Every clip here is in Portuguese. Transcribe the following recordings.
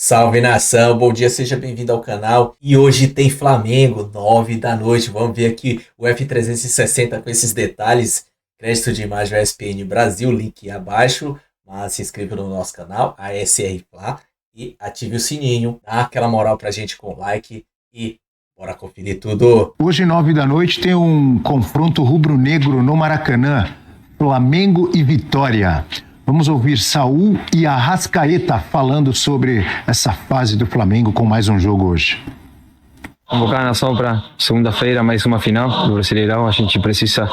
Salve nação, bom dia, seja bem-vindo ao canal. E hoje tem Flamengo, 9 da noite. Vamos ver aqui o F360 com esses detalhes. Crédito de imagem ESPN Brasil, link abaixo. Mas se inscreva no nosso canal, ASR Fla, e ative o sininho. Dá aquela moral pra gente com like e bora conferir tudo. Hoje, 9 da noite, tem um confronto rubro-negro no Maracanã. Flamengo e Vitória. Vamos ouvir Saúl e Arrascaeta falando sobre essa fase do Flamengo com mais um jogo hoje. Convocar a nação para segunda-feira, mais uma final do Brasileirão. A gente precisa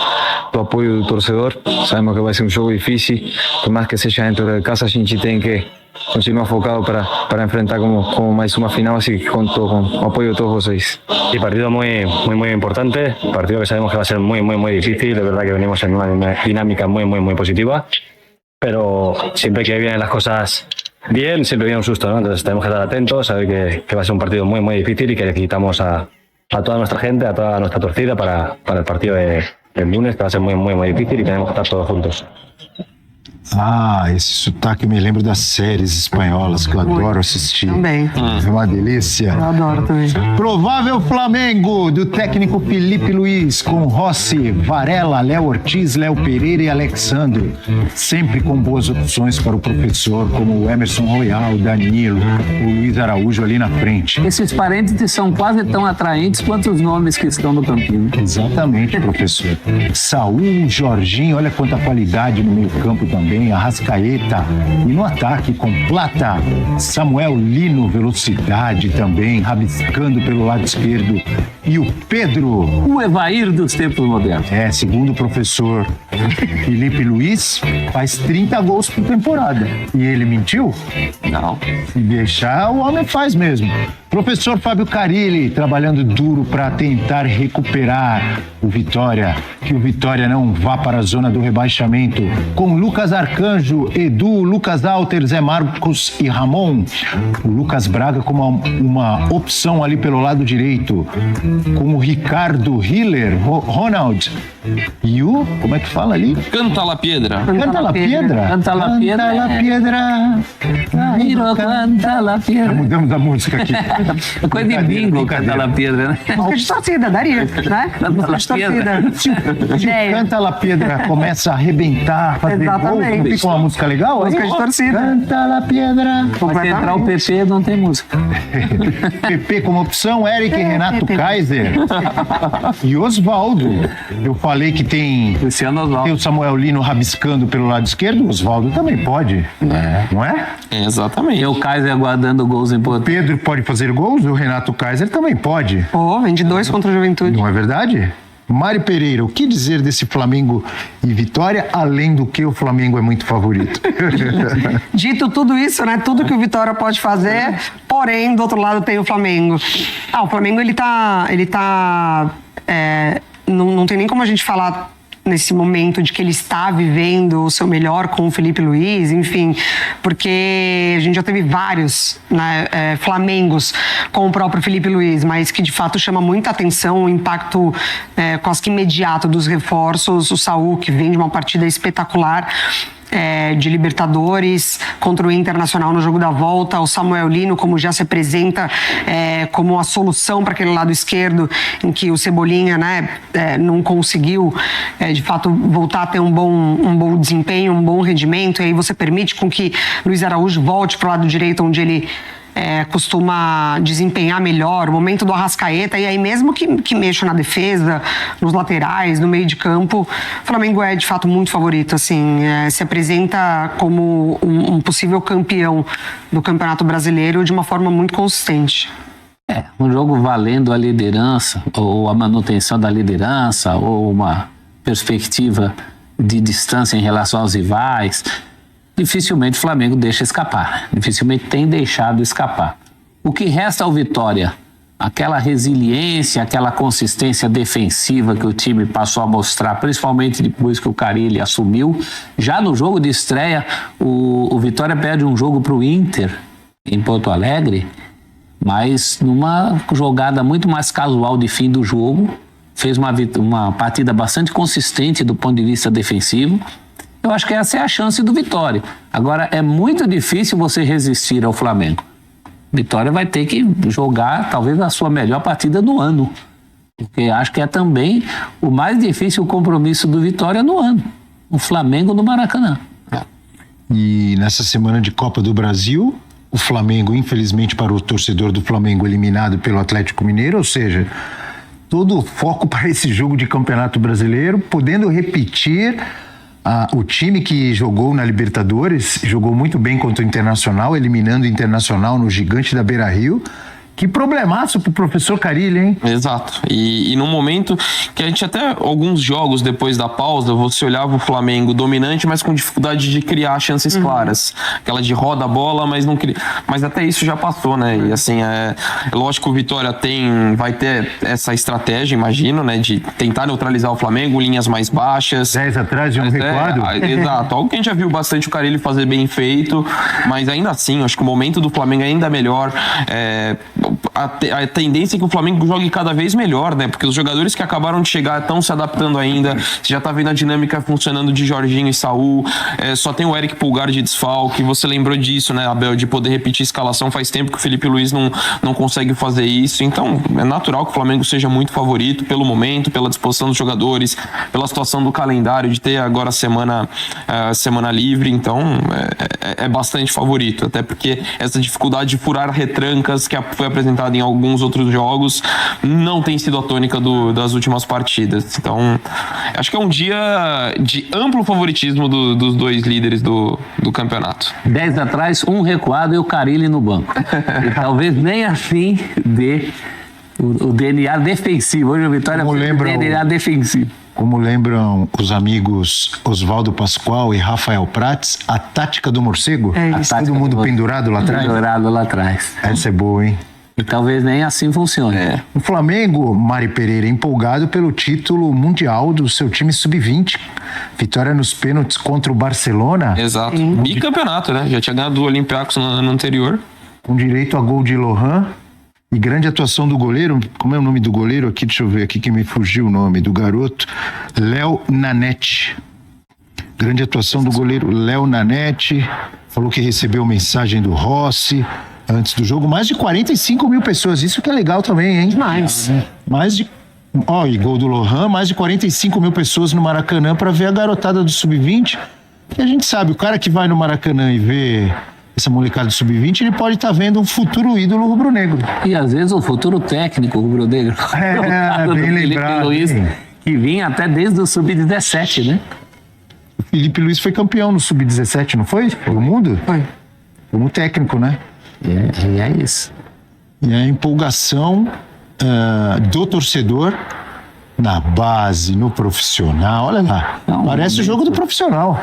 do apoio do torcedor. Sabemos que vai ser um jogo difícil, por mais que seja dentro de casa, a gente tem que continuar focado para enfrentar como mais uma final, así que conto con el apoyo de todos vocês. Y partido muy importante, partido que sabemos que va a ser muy difícil. De verdad que venimos en una dinámica muy positiva, pero siempre que vienen las cosas bien, siempre viene un susto, ¿no? Entonces tenemos que estar atentos, saber que va a ser un partido muy difícil y que necesitamos a toda nuestra gente, a toda nuestra torcida para el partido del lunes, que va a ser muy difícil y tenemos que estar todos juntos. Ah, esse sotaque me lembra das séries espanholas que eu adoro assistir. Também. É uma delícia. Eu adoro também. Provável Flamengo do técnico Felipe Luiz com Rossi, Varela, Léo Ortiz, Léo Pereira e Alexandro. Sempre com boas opções para o professor, como o Emerson Royal, Danilo, o Luiz Araújo ali na frente. Esses parênteses são quase tão atraentes quanto os nomes que estão no campinho. Exatamente, professor. Saúl, Jorginho, olha quanta qualidade no meio-campo também. Arrascaeta. E no ataque com Plata, Samuel Lino, velocidade também, rabiscando pelo lado esquerdo. E o Pedro. O Evair dos tempos modernos. Segundo o professor Felipe Luiz, faz 30 gols por temporada. E ele mentiu? Não. Se deixar, o homem faz mesmo. Professor Fábio Carilli, trabalhando duro para tentar recuperar o Vitória, que o Vitória não vá para a zona do rebaixamento, com Lucas Arcanjo, Edu, Lucas Alter, Zé Marcos e Ramon. O Lucas Braga como uma opção ali pelo lado direito, com o Ricardo Hiller, Ronald e o, como é que fala ali? Canta la piedra. Canta la piedra. Canta la piedra. Canta la piedra. Canta la piedra. Mudamos a música aqui. É coisa de bingo, Canta la piedra, né? Música de torcida, daria, né? Canta la piedra. Canta la piedra começa a arrebentar, fazer gol. Não fica uma música legal? Música de torcida. Canta la piedra. Mas se entrar o PP, não tem música. PP como opção, Eric, Renato Kaiser e Osvaldo. Eu falei que tem o Samuel Lino rabiscando pelo lado esquerdo, o Osvaldo também pode, não é? Exatamente. E o Kaiser aguardando gols importantes. Pedro pode fazer gols, o Renato Kaiser também pode. Vem de 2 contra o Juventude. Não é verdade? Mário Pereira, o que dizer desse Flamengo e Vitória, além do que o Flamengo é muito favorito? Dito tudo isso, né? Tudo que o Vitória pode fazer, porém, do outro lado tem o Flamengo. O Flamengo, não tem nem como a gente falar nesse momento de que ele está vivendo o seu melhor com o Felipe Luiz, enfim, porque a gente já teve vários, né, Flamengos com o próprio Felipe Luiz, mas que de fato chama muita atenção o impacto quase que imediato dos reforços, o Saúl, que vem de uma partida espetacular, de Libertadores contra o Internacional no jogo da volta, o Samuel Lino, como já se apresenta como a solução para aquele lado esquerdo, em que o Cebolinha, né, não conseguiu de fato voltar a ter um bom desempenho, um bom rendimento, e aí você permite com que Luiz Araújo volte para o lado direito, onde ele costuma desempenhar melhor, o momento do Arrascaeta, e aí mesmo que mexa na defesa, nos laterais, no meio de campo, o Flamengo é de fato muito favorito, assim, se apresenta como um possível campeão do Campeonato Brasileiro de uma forma muito consistente. Um jogo valendo a liderança, ou a manutenção da liderança, ou uma perspectiva de distância em relação aos rivais. Dificilmente o Flamengo deixa escapar, dificilmente tem deixado escapar. O que resta ao Vitória? Aquela resiliência, aquela consistência defensiva que o time passou a mostrar, principalmente depois que o Carilli assumiu. Já no jogo de estreia, o Vitória perde um jogo para o Inter, em Porto Alegre, mas numa jogada muito mais casual de fim do jogo, fez uma partida bastante consistente do ponto de vista defensivo. Eu acho que essa é a chance do Vitória. Agora, é muito difícil você resistir ao Flamengo. Vitória vai ter que jogar talvez a sua melhor partida do ano. Porque acho que é também o mais difícil compromisso do Vitória no ano. O Flamengo no Maracanã. E nessa semana de Copa do Brasil, o Flamengo, infelizmente para o torcedor do Flamengo, eliminado pelo Atlético Mineiro, ou seja, todo o foco para esse jogo de Campeonato Brasileiro, podendo repetir o time que jogou na Libertadores, jogou muito bem contra o Internacional, eliminando o Internacional no gigante da Beira-Rio. Que problemaço pro professor Carille, hein? Exato. E num momento que a gente até, alguns jogos depois da pausa, você olhava o Flamengo dominante, mas com dificuldade de criar chances claras. Aquela de roda a bola, mas não cria. Mas até isso já passou, né? E assim, é lógico que o Vitória vai ter essa estratégia, imagino, né? De tentar neutralizar o Flamengo, linhas mais baixas. 10 atrás de um recuado. Exato. Algo que a gente já viu bastante o Carille fazer bem feito, mas ainda assim, acho que o momento do Flamengo ainda é melhor. A tendência é que o Flamengo jogue cada vez melhor, né? Porque os jogadores que acabaram de chegar estão se adaptando ainda. Você já tá vendo a dinâmica funcionando de Jorginho e Saul. Só tem o Eric Pulgar de desfalque. Você lembrou disso, né, Abel? De poder repetir a escalação. Faz tempo que o Felipe Luiz não consegue fazer isso. Então, é natural que o Flamengo seja muito favorito pelo momento, pela disposição dos jogadores, pela situação do calendário, de ter agora a semana livre. Então, é bastante favorito. Até porque essa dificuldade de furar retrancas que foi apresentada em alguns outros jogos não tem sido a tônica das últimas partidas. Então, acho que é um dia de amplo favoritismo dos dois líderes do campeonato. 10 atrás, um recuado e o Carille no banco. E talvez nem assim dê o DNA defensivo. Hoje o Vitória Como lembra DNA defensivo. Como lembram os amigos Oswaldo Pascoal e Rafael Prates, a tática do morcego? É isso. Todo mundo pendurado lá atrás? Pendurado lá atrás. Essa é boa, hein? E talvez nem assim funcione. O Flamengo, Mari Pereira, empolgado pelo título mundial do seu time sub-20. Vitória nos pênaltis contra o Barcelona. Exato. Bicampeonato, né? Já tinha ganhado do Olympiacos no ano anterior. Com direito a gol de Lohan. E grande atuação do goleiro. Como é o nome do goleiro aqui? Deixa eu ver aqui que me fugiu o nome do garoto. Léo Nanete. Grande atuação do goleiro Léo Nanete. Falou que recebeu mensagem do Rossi antes do jogo. Mais de 45 mil pessoas. Isso que é legal também, hein? Mais de... e gol do Lohan. Mais de 45 mil pessoas no Maracanã para ver a garotada do Sub-20. E a gente sabe, o cara que vai no Maracanã e vê essa molecada do Sub-20, ele pode estar vendo um futuro ídolo rubro-negro. E às vezes o futuro técnico rubro-negro. Bem lembrado. Luiz, que vinha até desde o Sub-17, né? O Felipe Luiz foi campeão no Sub-17, não foi? Pelo mundo? Foi. Como técnico, né? E é isso. E a empolgação do torcedor na base, no profissional. Olha lá, parece o jogo do profissional.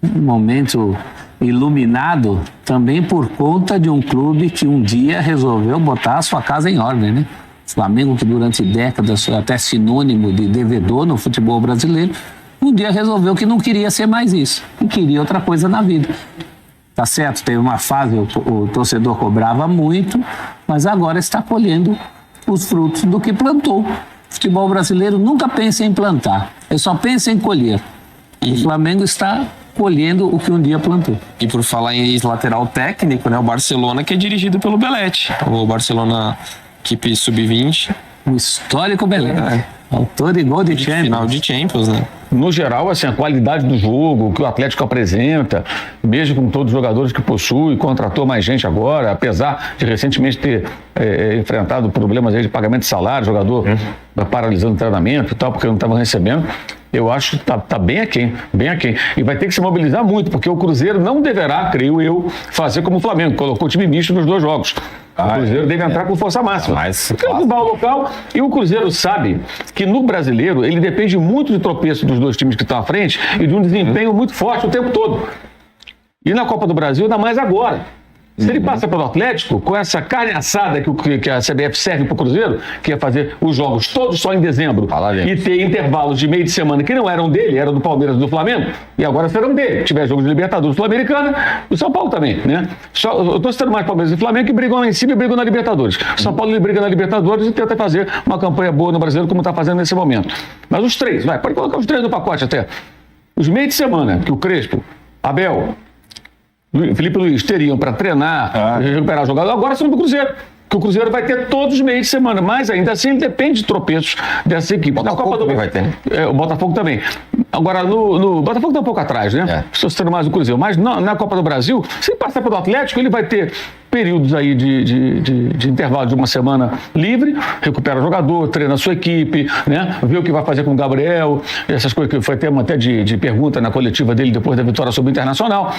Um momento iluminado também por conta de um clube que um dia resolveu botar a sua casa em ordem, né? Flamengo, que durante décadas foi até sinônimo de devedor no futebol brasileiro, um dia resolveu que não queria ser mais isso, que queria outra coisa na vida. Tá certo, teve uma fase, o torcedor cobrava muito, mas agora está colhendo os frutos do que plantou. O futebol brasileiro nunca pensa em plantar, ele só pensa em colher. E o Flamengo está colhendo o que um dia plantou. E por falar em ex-lateral técnico, né? O Barcelona, que é dirigido pelo Belletti. O Barcelona, equipe sub-20. O histórico Belém. Autor de gol de Champions. Final de Champions, né? No geral, assim, a qualidade do jogo, o que o Atlético apresenta, mesmo com todos os jogadores que possui, contratou mais gente agora, apesar de recentemente ter enfrentado problemas aí de pagamento de salário, jogador paralisando o treinamento e tal, porque não estavam recebendo. Eu acho que tá bem aquém, bem aquém. E vai ter que se mobilizar muito, porque o Cruzeiro não deverá, creio eu, fazer como o Flamengo, colocou o time misto nos 2 jogos. O Cruzeiro deve entrar com força máxima. Porque é o rival local, e o Cruzeiro sabe que no brasileiro ele depende muito do tropeço dos 2 times que estão à frente e de um desempenho muito forte o tempo todo. E na Copa do Brasil, ainda mais agora. Se ele passa pelo Atlético, com essa carne assada que a CBF serve para o Cruzeiro, que é fazer os jogos todos só em dezembro e ter intervalos de meio de semana que não eram dele, eram do Palmeiras e do Flamengo, e agora serão dele. Se tiver jogo de Libertadores Sul-Americana, o São Paulo também, né? Eu estou citando mais Palmeiras e Flamengo que brigam lá em cima e brigam na Libertadores. O São Paulo ele briga na Libertadores e tenta fazer uma campanha boa no Brasileiro, como está fazendo nesse momento. Mas os 3, pode colocar os 3 no pacote até. Os meios de semana, que o Crespo, Abel Felipe Luiz teriam para treinar, recuperar o jogador, agora são do Cruzeiro. Que o Cruzeiro vai ter todos os meios de semana, mas ainda assim ele depende de tropeços dessa equipe. O Botafogo também vai ter, né? O Botafogo também. Agora, no Botafogo está um pouco atrás, né? Estou citando mais o Cruzeiro. Mas na Copa do Brasil, se passar pelo Atlético, ele vai ter períodos aí de intervalo de uma semana livre, recupera o jogador, treina a sua equipe, né? Vê o que vai fazer com o Gabriel, essas coisas que foi tema até de pergunta na coletiva dele depois da vitória sobre o Internacional.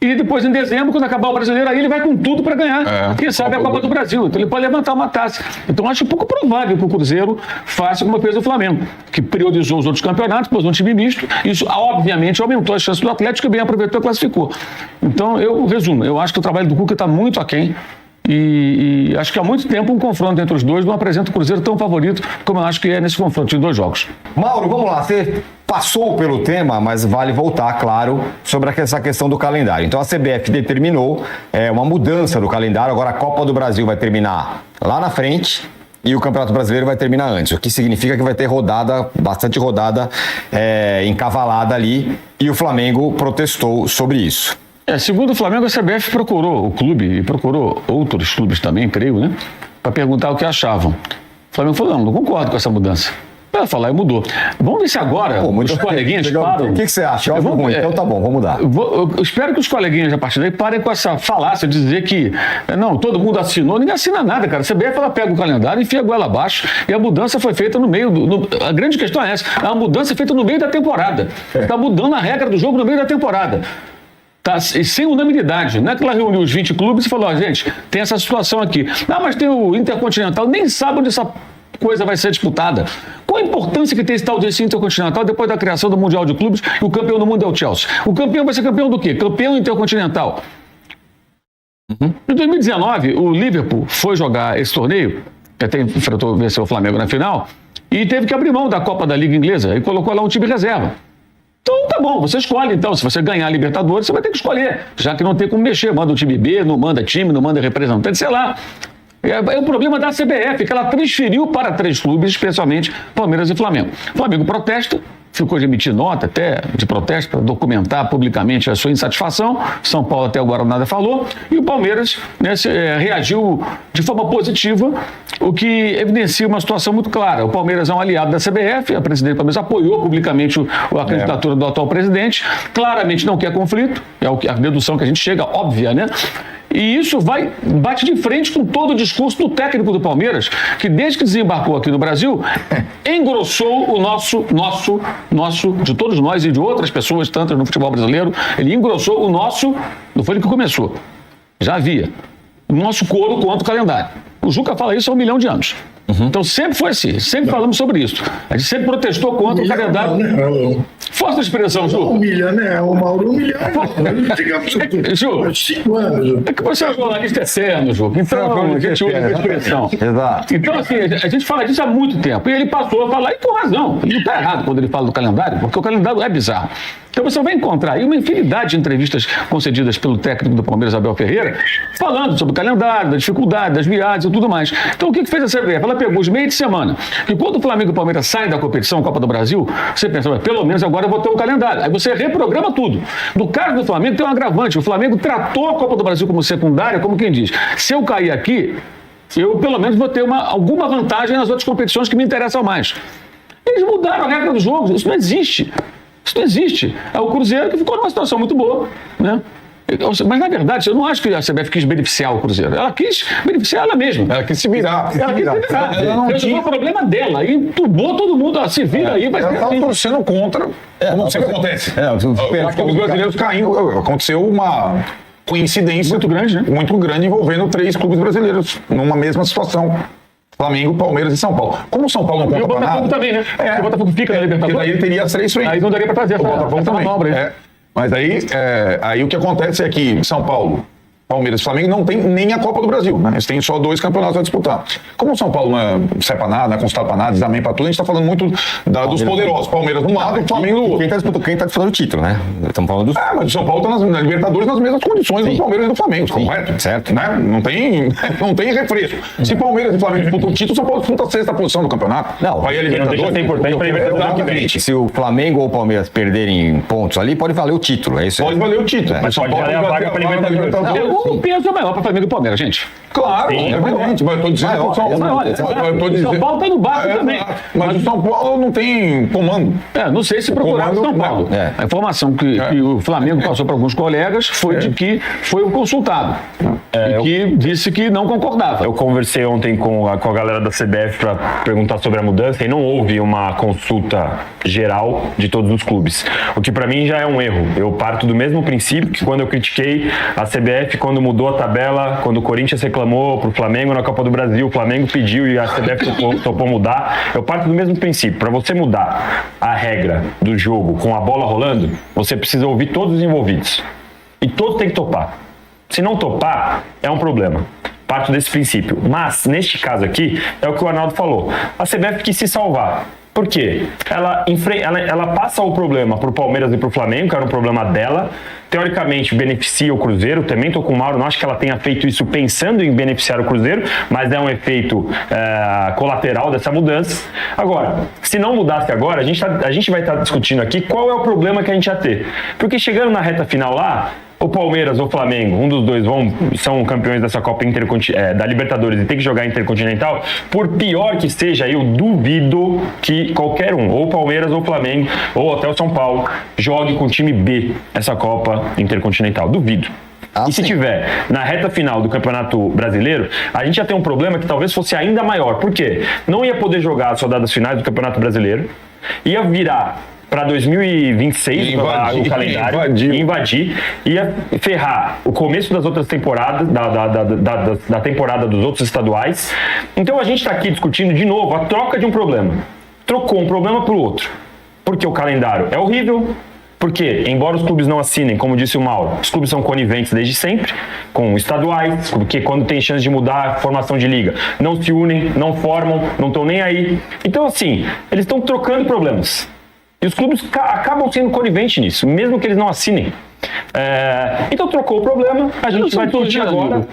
E depois, em dezembro, quando acabar o Brasileiro, aí ele vai com tudo para ganhar. Quem sabe a Copa do Brasil. Então ele pode levantar uma taça. Então acho pouco provável que o Cruzeiro faça como fez o Flamengo, que priorizou os outros campeonatos, pôs um time misto. Isso, obviamente, aumentou as chances do Atlético, que bem aproveitou e classificou. Então, eu resumo. Eu acho que o trabalho do Cuca está muito aquém. E acho que há muito tempo um confronto entre os dois não apresenta o Cruzeiro tão favorito como eu acho que é nesse confronto de 2 jogos. Mauro, vamos lá, você passou pelo tema, mas vale voltar, claro, sobre essa questão do calendário. Então a CBF determinou uma mudança do calendário, agora a Copa do Brasil vai terminar lá na frente e o Campeonato Brasileiro vai terminar antes, o que significa que vai ter bastante rodada encavalada ali, e o Flamengo protestou sobre isso. Segundo o Flamengo, a CBF procurou o clube e procurou outros clubes também, creio, né? Para perguntar o que achavam. O Flamengo falou, não concordo com essa mudança. Ela falou, e mudou. Vamos ver se agora os coleguinhas param. O que você acha? Eu acho ruim. Então tá bom, vamos mudar. Eu espero que os coleguinhas a partir daí parem com essa falácia de dizer que não, todo mundo assinou. Ninguém assina nada, cara. A CBF ela pega o calendário, enfia a goela abaixo e a mudança foi feita no meio a grande questão é essa. A mudança é feita no meio da temporada. Está mudando a regra do jogo no meio da temporada. Tá, sem unanimidade, não é que ela reuniu os 20 clubes e falou, gente, tem essa situação aqui. Mas tem o Intercontinental, nem sabe onde essa coisa vai ser disputada. Qual a importância que tem esse tal desse Intercontinental depois da criação do Mundial de Clubes e o campeão do mundo é o Chelsea? O campeão vai ser campeão do quê? Campeão Intercontinental. Em 2019, o Liverpool foi jogar esse torneio, que até venceu o Flamengo na final, e teve que abrir mão da Copa da Liga Inglesa e colocou lá um time reserva. Então tá bom, você escolhe então, se você ganhar a Libertadores, você vai ter que escolher, já que não tem como mexer, manda o time B, não manda time, não manda representante, sei lá. É o problema da CBF, que ela transferiu para 3 clubes, especialmente Palmeiras e Flamengo. O Flamengo protesta, ficou de emitir nota até de protesto para documentar publicamente a sua insatisfação. São Paulo até agora nada falou. E o Palmeiras reagiu de forma positiva, o que evidencia uma situação muito clara. O Palmeiras é um aliado da CBF, a presidente do Palmeiras apoiou publicamente a candidatura do atual presidente, claramente não quer conflito, é a dedução que a gente chega, óbvia, né? E isso bate de frente com todo o discurso do técnico do Palmeiras, que desde que desembarcou aqui no Brasil, engrossou o nosso, de todos nós e de outras pessoas, tantas no futebol brasileiro, ele engrossou o nosso, não foi ele que começou, já havia, o nosso coro contra o calendário. O Juca fala isso há 1 milhão de anos. Então sempre foi assim, sempre falamos sobre isso. A gente sempre protestou contra o calendário. Força a expressão, Ju. Humilha, né? O Mauro humilha. Ju, 5 anos. É que você é jornalista eterno, Ju. Então a gente usa a expressão. Exato. Então, assim, a gente fala disso há muito tempo. E ele passou a falar, e com razão. Ele não está errado quando ele fala do calendário, porque o calendário é bizarro. Então você vai encontrar aí uma infinidade de entrevistas concedidas pelo técnico do Palmeiras, Abel Ferreira, falando sobre o calendário, da dificuldade, das viagens e tudo mais. Então o que fez a CBF? Ela pegou os meios de semana. E quando o Flamengo e o Palmeiras saem da competição Copa do Brasil, você pensa, pelo menos agora eu vou ter um calendário. Aí você reprograma tudo. No caso do Flamengo tem um agravante. O Flamengo tratou a Copa do Brasil como secundária, como quem diz, se eu cair aqui, eu pelo menos vou ter alguma vantagem nas outras competições que me interessam mais. Eles mudaram a regra do jogo. Isso não existe. Isso não existe. É o Cruzeiro que ficou numa situação muito boa, né? Mas, na verdade, eu não acho que a CBF quis beneficiar o Cruzeiro. Ela quis beneficiar ela mesma. Ela quis se virar. Ela não tinha o problema dela. E entubou todo mundo. Se vira aí, vai ser. Ela estava torcendo contra. Como sempre acontece. Os brasileiros caindo. Aconteceu uma coincidência muito grande, né? Muito grande envolvendo 3 clubes brasileiros numa mesma situação. Flamengo, Palmeiras e São Paulo. Como o São Paulo não conta para nada... E o Botafogo também, né? O Botafogo fica na Libertadores. Daí ele teria as 3 frentes. Aí não daria para trazer essa manobra aí. Mas aí o que acontece é que São Paulo, Palmeiras e Flamengo não tem nem a Copa do Brasil, né? Eles têm só 2 campeonatos a disputar. Como o São Paulo não é CEPA nada, não é constado para nada, exame para tudo, a gente está falando muito dos poderosos. Palmeiras de um lado e o Flamengo do outro. Quem tá disputando o título, né? Estamos falando dos... Mas o São Paulo está na Libertadores nas mesmas condições do Palmeiras e do Flamengo, correto? Certo. Né? Não tem refresco. Se Palmeiras e Flamengo disputam o título, o São Paulo disputa a 6ª posição do campeonato. Não, vai a Libertadores. Não deixa de ser importante para a Libertadores que vem. Se o Flamengo ou o Palmeiras perderem pontos ali, pode valer o título. É isso. Pode valer o título. Mas pode valer a vaga para a Libertadores. O peso é maior para o Flamengo e Palmeiras, gente. Claro, é verdade. Mas eu estou dizendo que São Paulo está no barco também. Mas o São Paulo não tem comando. Não sei se procuraram o São Paulo. A informação que o Flamengo passou para alguns colegas foi de que foi um consultado. E que disse que não concordava. Eu conversei ontem com a galera da CBF para perguntar sobre a mudança e não houve uma consulta geral de todos os clubes. O que para mim já é um erro. Eu parto do mesmo princípio que quando eu critiquei a CBF, quando mudou a tabela, quando o Corinthians reclamou pro Flamengo na Copa do Brasil, o Flamengo pediu e a CBF topou mudar. Eu parto do mesmo princípio. Para você mudar a regra do jogo com a bola rolando, você precisa ouvir todos os envolvidos. E todos têm que topar. Se não topar, é um problema. Parto desse princípio. Mas, neste caso aqui, é o que o Arnaldo falou. A CBF quis se salvar. Por quê? Ela passa o problema para o Palmeiras e para o Flamengo, que era um problema dela. Teoricamente, beneficia o Cruzeiro. Também estou com o Mauro. Não acho que ela tenha feito isso pensando em beneficiar o Cruzeiro, mas é um efeito colateral dessa mudança. Agora, se não mudasse agora, a gente vai estar discutindo aqui qual é o problema que a gente ia ter. Porque chegando na reta final lá, o Palmeiras ou o Flamengo, um dos dois são campeões dessa Copa da Libertadores e tem que jogar Intercontinental, por pior que seja, eu duvido que qualquer um, ou Palmeiras ou Flamengo, ou até o São Paulo, jogue com o time B essa Copa Intercontinental. Duvido. E se tiver na reta final do Campeonato Brasileiro, a gente já tem um problema que talvez fosse ainda maior. Por quê? Não ia poder jogar as rodadas finais do Campeonato Brasileiro, ia virar para 2026 o calendário, invadir, ia ferrar o começo das outras temporadas, da temporada dos outros estaduais. Então a gente está aqui discutindo de novo a troca de um problema. Trocou um problema para o outro. Porque o calendário é horrível, porque, embora os clubes não assinem, como disse o Mauro, os clubes são coniventes desde sempre, com estaduais, porque quando tem chance de mudar a formação de liga, não se unem, não formam, não estão nem aí. Então assim, eles estão trocando problemas. E os clubes acabam sendo coniventes nisso, mesmo que eles não assinem. Então trocou o problema, a gente vai discutir agora.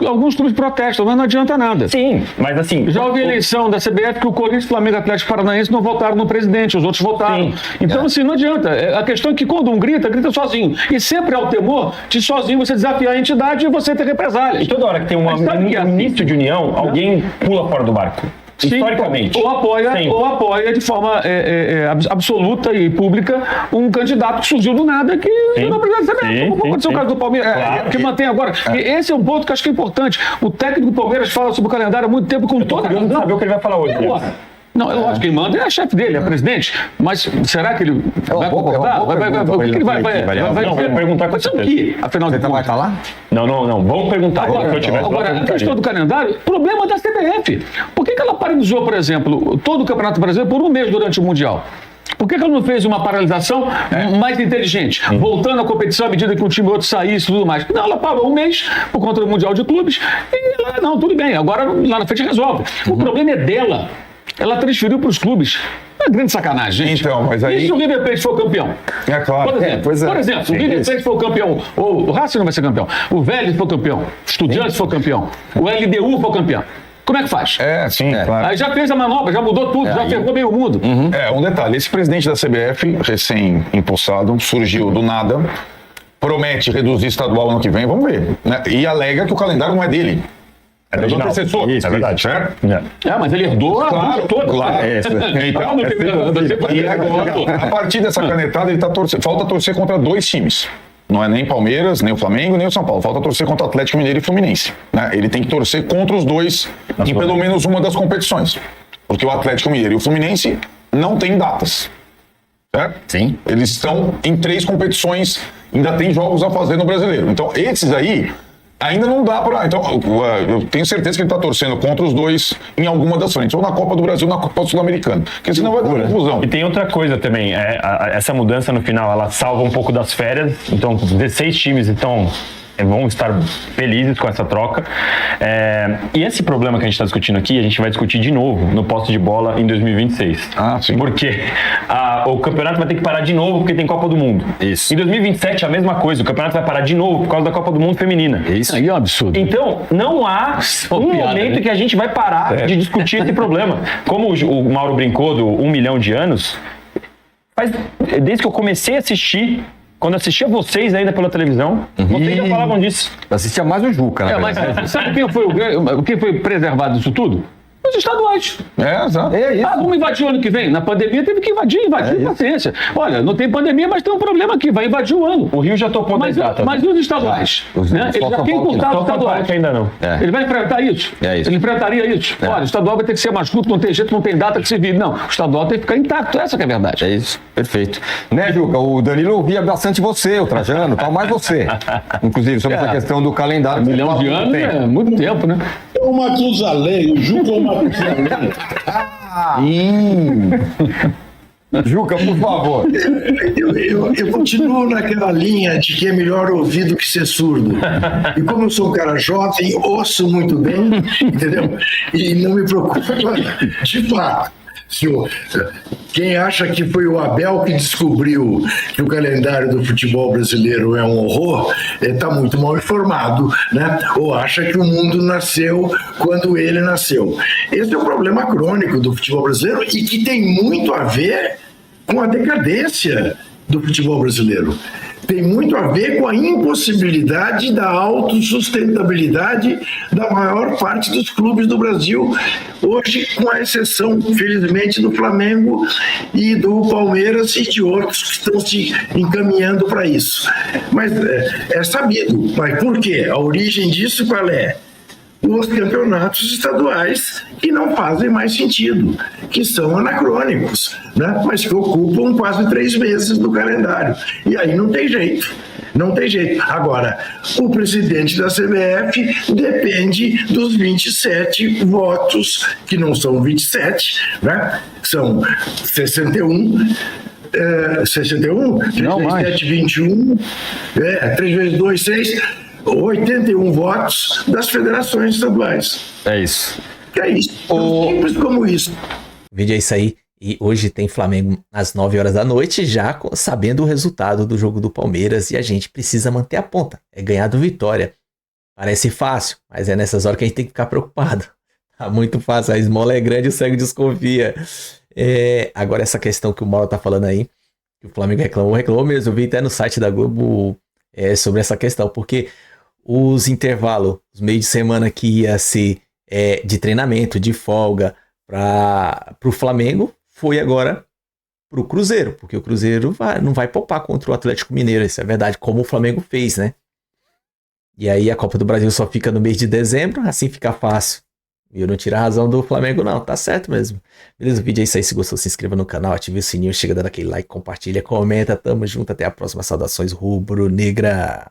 Alguns clubes protestam, mas não adianta nada. Sim, mas assim... Já houve eleição da CBF que o Corinthians, Flamengo e Atlético Paranaense não votaram no presidente, os outros votaram. Sim. Então assim, não adianta. A questão é que quando um grita sozinho. E sempre há o temor de sozinho você desafiar a entidade e você ter represálias. E toda hora que tem um início de união, alguém pula fora do barco. Sim, historicamente. Ou apoia de forma absoluta e pública um candidato que surgiu do nada que não precisa saber. Como aconteceu o caso do Palmeiras, que mantém agora. Esse é um ponto que eu acho que é importante. O técnico do Palmeiras fala sobre o calendário há muito tempo com toda a razão. Saber o que ele vai falar hoje. Não, é lógico, quem manda é a chefe dele, é a presidente. Mas será que ele vai concordar? O que ele vai perguntar com certeza. Afinal de contas, vai estar lá? Não. Vamos perguntar. Agora, a questão do calendário, problema da CBF. Por que ela paralisou, por exemplo, todo o Campeonato Brasileiro por um mês durante o Mundial? Por que ela não fez uma paralisação mais inteligente? Voltando à competição à medida que um time ou outro saísse e tudo mais. Não, ela parou um mês por conta do Mundial de Clubes e ela, não, tudo bem, agora lá na frente resolve. O problema é dela. Ela transferiu para os clubes. É uma grande sacanagem, gente. Então, mas aí... E se o River Plate for campeão? É claro. Por exemplo, se o River Plate for campeão, ou o Racing não vai ser campeão, o Vélez for campeão, o Estudiantes for campeão, o LDU for campeão. Como é que faz? Claro. Aí já fez a manobra, já mudou tudo, já ferrou meio mundo. Um detalhe, esse presidente da CBF, recém-impulsado, surgiu do nada, promete reduzir estadual ano que vem, vamos ver, né? E alega que o calendário não é dele. É do antecessor. Isso, é verdade. Certo? Mas ele herdou todo. Claro. E agora, a partir dessa canetada, ele falta torcer contra 2 times. Não é nem Palmeiras, nem o Flamengo, nem o São Paulo. Falta torcer contra o Atlético Mineiro e Fluminense. Né? Ele tem que torcer contra os dois em pelo menos uma das competições. Porque o Atlético Mineiro e o Fluminense não têm datas. Certo? Sim. Eles estão em 3 competições, ainda tem jogos a fazer no Brasileiro. Então, esses aí... ainda não dá para... Então, eu tenho certeza que ele está torcendo contra os dois em alguma das frentes, ou na Copa do Brasil ou na Copa Sul-Americana, porque senão vai dar confusão. E tem outra coisa também, essa mudança no final, ela salva um pouco das férias, então 16 times estão vão estar felizes com essa troca. E esse problema que a gente está discutindo aqui, a gente vai discutir de novo no posse de bola em 2026. Sim. Porque o campeonato vai ter que parar de novo porque tem Copa do Mundo. Isso. Em 2027 a mesma coisa, o campeonato vai parar de novo por causa da Copa do Mundo feminina. Isso aí é um absurdo. Então, não há momento que a gente vai parar de discutir esse problema. Como o Mauro brincou do 1 milhão de anos, desde que eu comecei a assistir, quando assistia vocês ainda pela televisão, vocês já falavam disso. Assistia mais o Juca, né? Mas sabe quem foi preservado disso tudo? Os estaduais. Exato. Vamos invadir o ano que vem. Na pandemia teve que invadir, paciência. Olha, não tem pandemia, mas tem um problema aqui, vai invadir o ano. O Rio já topou da data. Mas os estaduais, né? Ele já tem encurtado os estaduais. Que ainda não. Ele vai enfrentar isso. Ele enfrentaria isso. Olha, o estadual vai ter que ser mais curto, não tem jeito, não tem data que se vire. Não, o estadual tem que ficar intacto, essa que é a verdade. É isso, perfeito. Né, Juca? O Danilo via bastante você, o Trajano, tal, mais você. Inclusive, sobre essa questão do calendário. 1 milhão de anos é muito tempo, né? É o Matusalém, o Juca é o Matusalém. Juca, por favor. Eu continuo naquela linha de que é melhor ouvir do que ser surdo. E como eu sou um cara jovem, ouço muito bem, entendeu? E não me preocupa de fato. Quem acha que foi o Abel que descobriu que o calendário do futebol brasileiro é um horror, está muito mal informado, né? Ou acha que o mundo nasceu quando ele nasceu. Esse é um problema crônico do futebol brasileiro e que tem muito a ver com a decadência do futebol brasileiro. Tem muito a ver com a impossibilidade da autossustentabilidade da maior parte dos clubes do Brasil, hoje com a exceção, felizmente, do Flamengo e do Palmeiras e de outros que estão se encaminhando para isso. Mas é sabido. Mas por quê? A origem disso qual é? Os campeonatos estaduais que não fazem mais sentido, que são anacrônicos, né? Mas que ocupam quase 3 meses do calendário. E aí não tem jeito. Não tem jeito. Agora, o presidente da CBF depende dos 27 votos, que não são 27, né? São 61. 61? 37, 21, 3 vezes 2, 6... 81 votos das federações estaduais. É isso. É isso. Tão simples como isso. O vídeo é isso aí. E hoje tem Flamengo às 9 horas da noite, já sabendo o resultado do jogo do Palmeiras. E a gente precisa manter a ponta. É ganhar do Vitória. Parece fácil, mas é nessas horas que a gente tem que ficar preocupado. Tá muito fácil. A esmola é grande e o cego desconfia. Agora essa questão que o Mauro tá falando aí, que o Flamengo reclamou mesmo. Eu vi até no site da Globo sobre essa questão, porque os intervalos, os meios de semana que ia ser de treinamento, de folga para o Flamengo, foi agora para o Cruzeiro, porque o Cruzeiro não vai poupar contra o Atlético Mineiro, isso é verdade, como o Flamengo fez, né? E aí a Copa do Brasil só fica no mês de dezembro, assim fica fácil. E eu não tiro a razão do Flamengo não, tá certo mesmo. Beleza, o vídeo é isso aí, se gostou se inscreva no canal, ative o sininho, chega dando aquele like, compartilha, comenta, tamo junto, até a próxima, saudações rubro-negra.